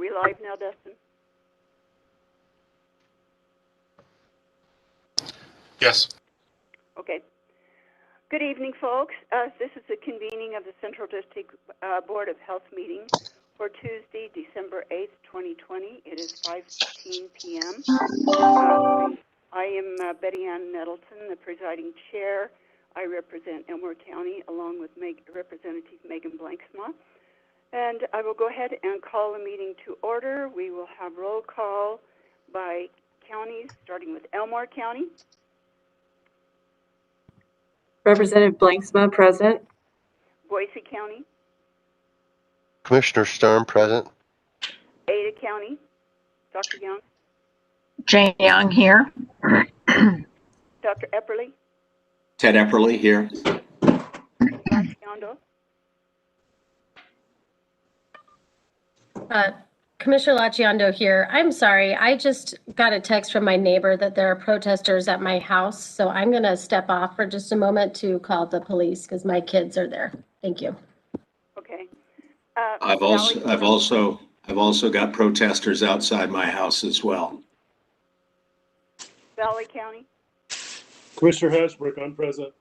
we live now, Dustin? Yes. Okay. Good evening, folks. This is the convening of the Central District Board of Health meeting for Tuesday, December 8th, 2020. It is 5:15 p.m. I am Betty Ann Nettleton, the presiding chair. I represent Elmore County along with Representative Megan Blanksma. And I will go ahead and call the meeting to order. We will have roll call by counties, starting with Elmore County. Representative Blanksma, present. Boise County. Commissioner Stern, present. Ada County. Dr. Young. Jane Young here. Dr. Epperly. Ted Epperly here. Lachiondo. Commissioner Lachiondo here. I'm sorry, I just got a text from my neighbor that there are protesters at my house, so I'm going to step off for just a moment to call the police because my kids are there. Thank you. Okay. I've also got protesters outside my house as well. Valley County. Commissioner Hasbrook, I'm present.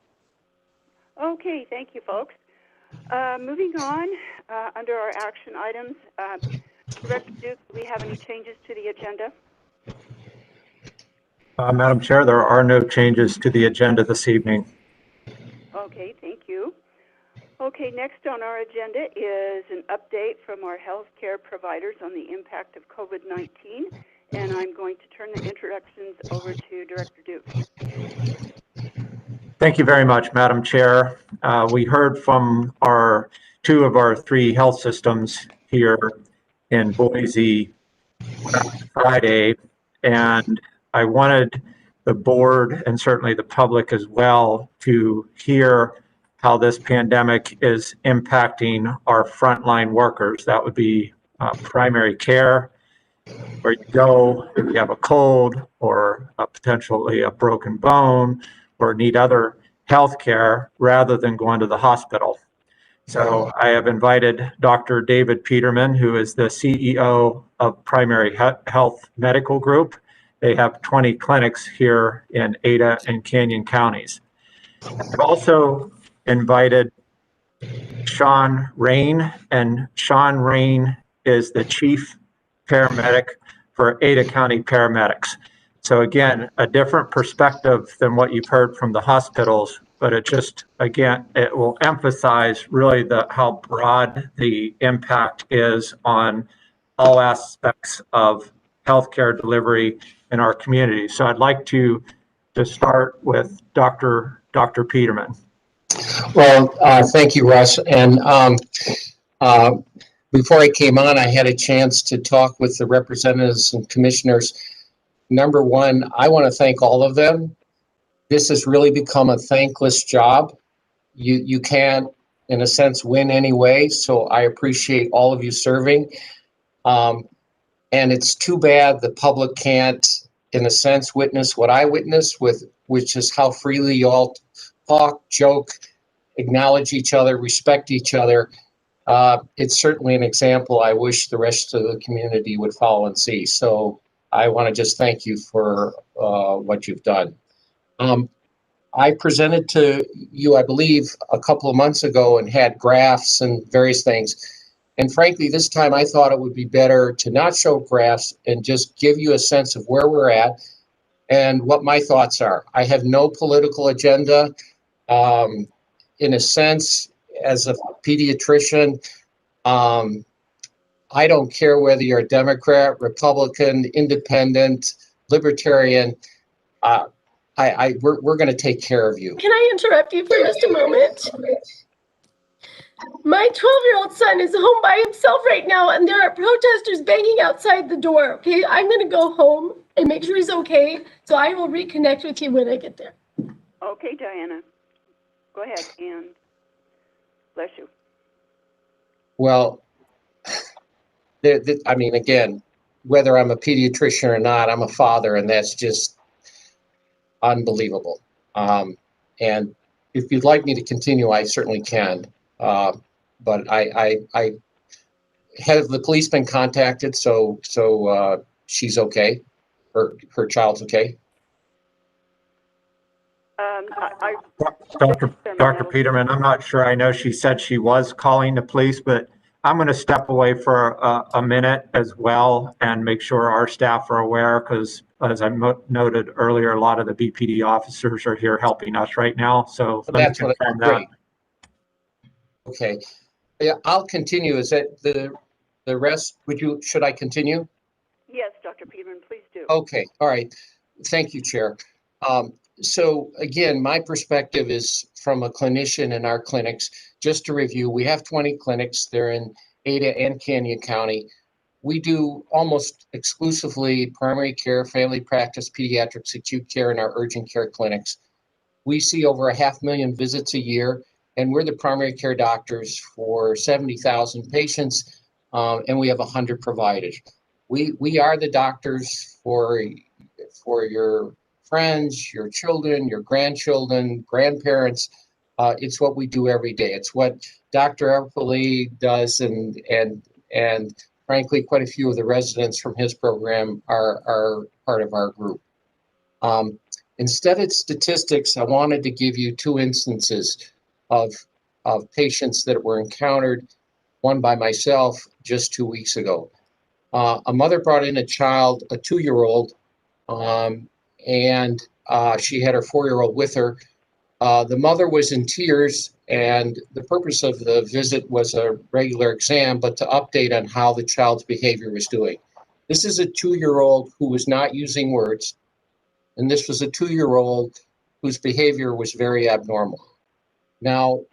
Okay, thank you, folks. Moving on, under our action items, Director Duke, do we have any changes to the agenda? Madam Chair, there are no changes to the agenda this evening. Okay, thank you. Okay, next on our agenda is an update from our healthcare providers on the impact of COVID-19, and I'm going to turn the introductions over to Director Duke. Thank you very much, Madam Chair. We heard from two of our three health systems here in Boise Friday, and I wanted the board and certainly the public as well to hear how this pandemic is impacting our frontline workers. That would be primary care, where you go if you have a cold or potentially a broken bone or need other health care rather than going to the hospital. So I have invited Dr. David Peterman, who is the CEO of Primary Health Medical Group. They have 20 clinics here in Ada and Canyon counties. I've also invited Sean Rain, and Sean Rain is the chief paramedic for Ada County Paramedics. So again, a different perspective than what you've heard from the hospitals, but it just, again, it will emphasize really how broad the impact is on all aspects of healthcare delivery in our community. So I'd like to start with Dr. Peterman. Well, thank you, Russ. And before I came on, I had a chance to talk with the representatives and commissioners. Number one, I want to thank all of them. This has really become a thankless job. You can't, in a sense, win anyway. So I appreciate all of you serving. And it's too bad the public can't, in a sense, witness what I witnessed, which is how freely you all talk, joke, acknowledge each other, respect each other. It's certainly an example I wish the rest of the community would follow and see. So I want to just thank you for what you've done. I presented to you, I believe, a couple of months ago and had graphs and various things. And frankly, this time I thought it would be better to not show graphs and just give you a sense of where we're at and what my thoughts are. I have no political agenda. In a sense, as a pediatrician, I don't care whether you're a Democrat, Republican, Independent, Libertarian. We're going to take care of you. Can I interrupt you for just a moment? My 12-year-old son is home by himself right now, and there are protesters banging outside the door. Okay, I'm going to go home and make sure he's okay. So I will reconnect with you when I get there. Okay, Diana. Go ahead, and bless you. Well, I mean, again, whether I'm a pediatrician or not, I'm a father, and that's just unbelievable. And if you'd like me to continue, I certainly can. But I Have the police been contacted so she's okay? Her child's okay? I Dr. Peterman, I'm not sure. I know she said she was calling the police, but I'm going to step away for a minute as well and make sure our staff are aware, because as I noted earlier, a lot of the BPD officers are here helping us right now. So let me That's what confirm that. great. Okay. Yeah, I'll continue. Is that the rest? Should I continue? Yes, Dr. Peterman, please do. Okay. All right. Thank you, Chair. So again, my perspective is from a clinician in our clinics. Just to review, we have 20 clinics. They're in Ada and Canyon County. We do almost exclusively primary care, family practice, pediatrics, acute care, and our urgent care clinics. We see over 500,000 visits a year, and we're the primary care doctors for 70,000 patients, and we have 100 providers. We are the doctors for your friends, your children, your grandchildren, grandparents. It's what we do every day. It's what Dr. Eppley does, and frankly, quite a few of the residents from his program are part of our group. Instead of statistics, I wanted to give you two instances of patients that were encountered, one by myself just 2 weeks ago. A mother brought in a child, a 2-year-old, and she had her 4-year-old with her. The mother was in tears, and the purpose of the visit was a regular exam, but to update on how the child's behavior was doing. This is a 2-year-old who was not using words, and this was a 2-year-old whose behavior was very abnormal. Now,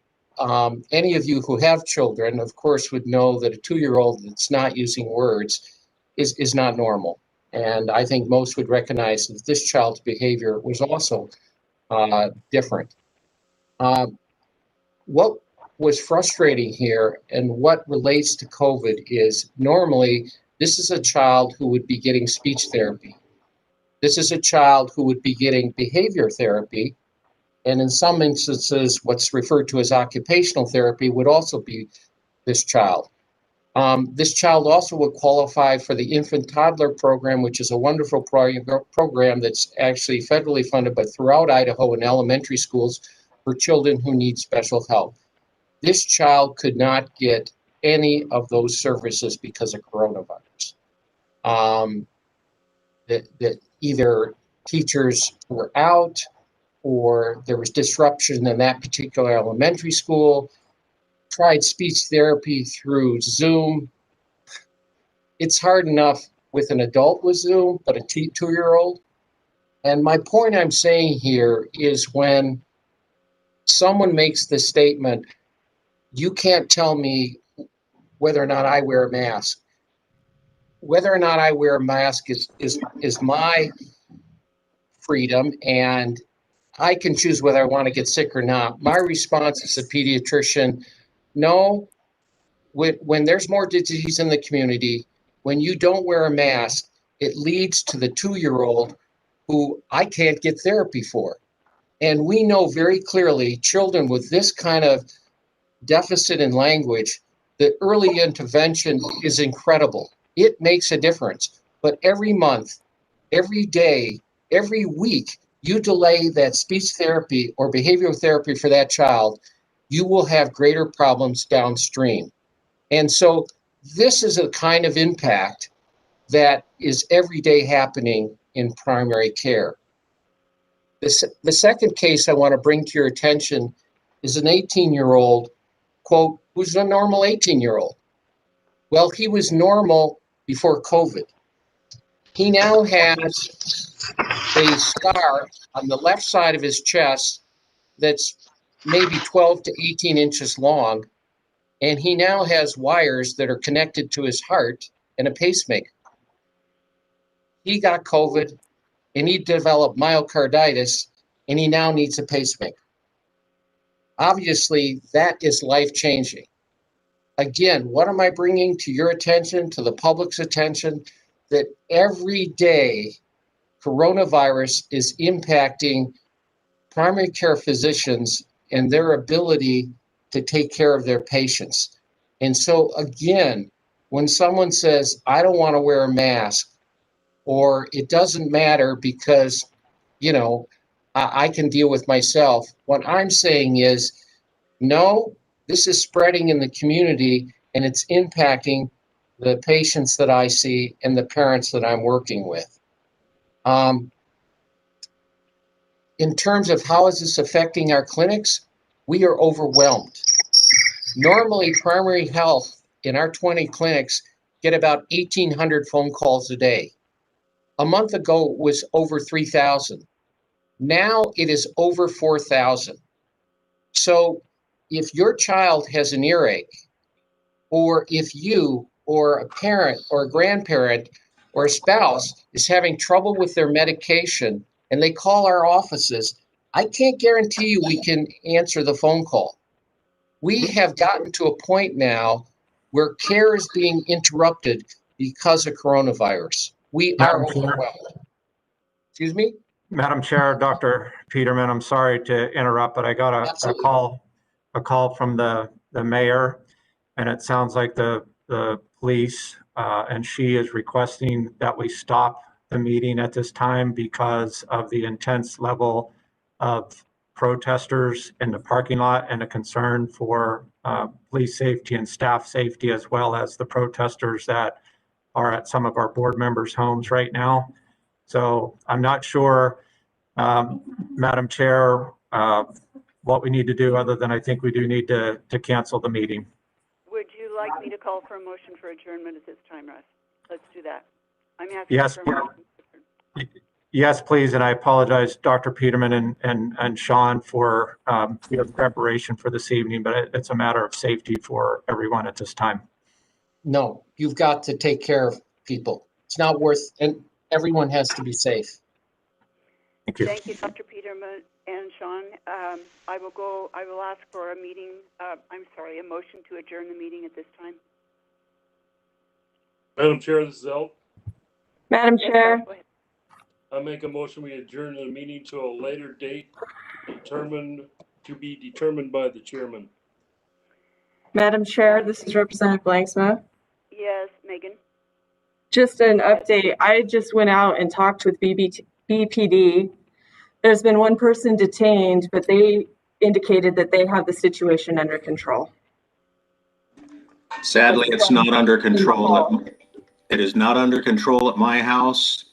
any of you who have children, of course, would know that a 2-year-old that's not using words is not normal. And I think most would recognize that this child's behavior was also different. What was frustrating here and what relates to COVID is normally this is a child who would be getting speech therapy. This is a child who would be getting behavior therapy. And in some instances, what's referred to as occupational therapy would also be this child. This child also would qualify for the infant toddler program, which is a wonderful program that's actually federally funded, but throughout Idaho in elementary schools for children who need special help. This child could not get any of those services because of coronavirus. That either teachers were out or there was disruption in that particular elementary school, tried speech therapy through Zoom. It's hard enough with an adult with Zoom, but a 2-year-old. And my point I'm saying here is when someone makes the statement, you can't tell me whether or not I wear a mask. Whether or not I wear a mask is my freedom, and I can choose whether I want to get sick or not. My response as a pediatrician, no, when there's more disease in the community, when you don't wear a mask, it leads to the 2-year-old who I can't get therapy for. And we know very clearly children with this kind of deficit in language, the early intervention is incredible. It makes a difference. But every month, every day, every week, you delay that speech therapy or behavioral therapy for that child, you will have greater problems downstream. And so this is a kind of impact that is every day happening in primary care. The second case I want to bring to your attention is an 18-year-old, quote, who's a normal 18-year-old. Well, he was normal before COVID. He now has a scar on the left side of his chest that's maybe 12 to 18 inches long, and he now has wires that are connected to his heart and a pacemaker. He got COVID, and he developed myocarditis, and he now needs a pacemaker. Obviously, that is life-changing. Again, what am I bringing to your attention, to the public's attention? That every day, coronavirus is impacting primary care physicians and their ability to take care of their patients. And so again, when someone says, I don't want to wear a mask, or it doesn't matter because, I can deal with myself. What I'm saying is, no, this is spreading in the community and it's impacting the patients that I see and the parents that I'm working with. In terms of how is this affecting our clinics, we are overwhelmed. Normally, primary health in our 20 clinics get about 1,800 phone calls a day. A month ago, it was over 3,000. Now it is over 4,000. So if your child has an earache, or if you or a parent or a grandparent or a spouse is having trouble with their medication and they call our offices, I can't guarantee you we can answer the phone call. We have gotten to a point now where care is being interrupted because of coronavirus. We are overwhelmed. Excuse me? Madam Chair, Dr. Peterman, I'm sorry to interrupt, but I got a call from the mayor, and it sounds like the police, and she is requesting that we stop the meeting at this time because of the intense level of protesters in the parking lot and a concern for police safety and staff safety, as well as the protesters that are at some of our board members' homes right now. So I'm not sure, Madam Chair, what we need to do other than I think we do need to cancel the meeting. Would you like me to call for a motion for adjournment at this time, Russ? Let's do that. I'm asking Yes, for a motion. yes, please. And I apologize, Dr. Peterman and Sean, for your preparation for this evening, but it's a matter of safety for everyone at this time. No, you've got to take care of people. It's not worth, and everyone has to be safe. Thank you. Thank you, Dr. Peterman and Sean. I will ask for a motion to adjourn the meeting at this time. Madam Chair, this is El. Madam Yes, Chair, go ahead. I make a motion we adjourn the meeting to a later date to be determined by the chairman. Madam Chair, this is Representative Blanksma. Yes, Megan. Just an update. I just went out and talked with BPD. There's been one person detained, but they indicated that they have the situation under control. Sadly, it's not under control. It is not under control at my house,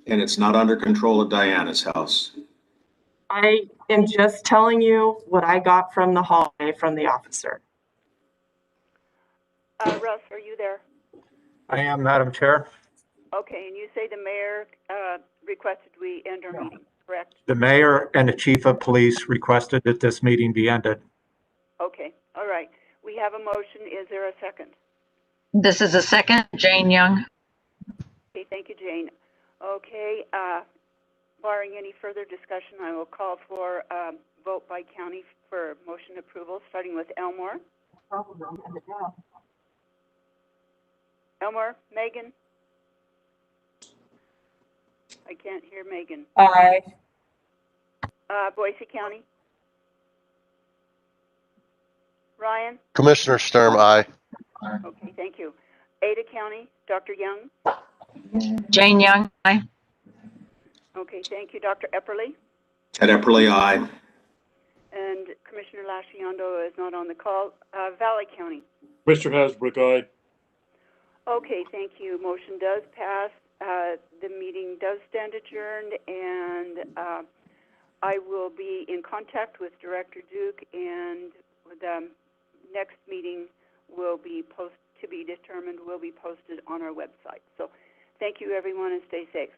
and it's not under control at Diana's house. I am just telling you what I got from the hallway from the officer. Russ, are you there? I am, Madam Chair. Okay, and you say the mayor requested we end our meeting, correct? The mayor and the chief of police requested that this meeting be ended. Okay, all right. We have a motion. Is there a second? This is a second, Jane Young. Okay, thank you, Jane. Okay, barring any further discussion, I will call for vote by county for motion approval, starting with Elmore. Elmore, Megan? I can't hear Megan. Aye. Boise County? Ryan? Commissioner Sturm, aye. Okay, thank you. Ada County, Dr. Young? Jane Young, aye. Okay, thank you. Dr. Epperly? Ted Epperly, aye. And Commissioner Lasciondo is not on the call. Valley County? Commissioner Hasbrook, aye. Okay, thank you. Motion does pass. The meeting does stand adjourned, and I will be in contact with Director Duke, and the next meeting will be to be determined will be posted on our website. So thank you, everyone, and stay safe.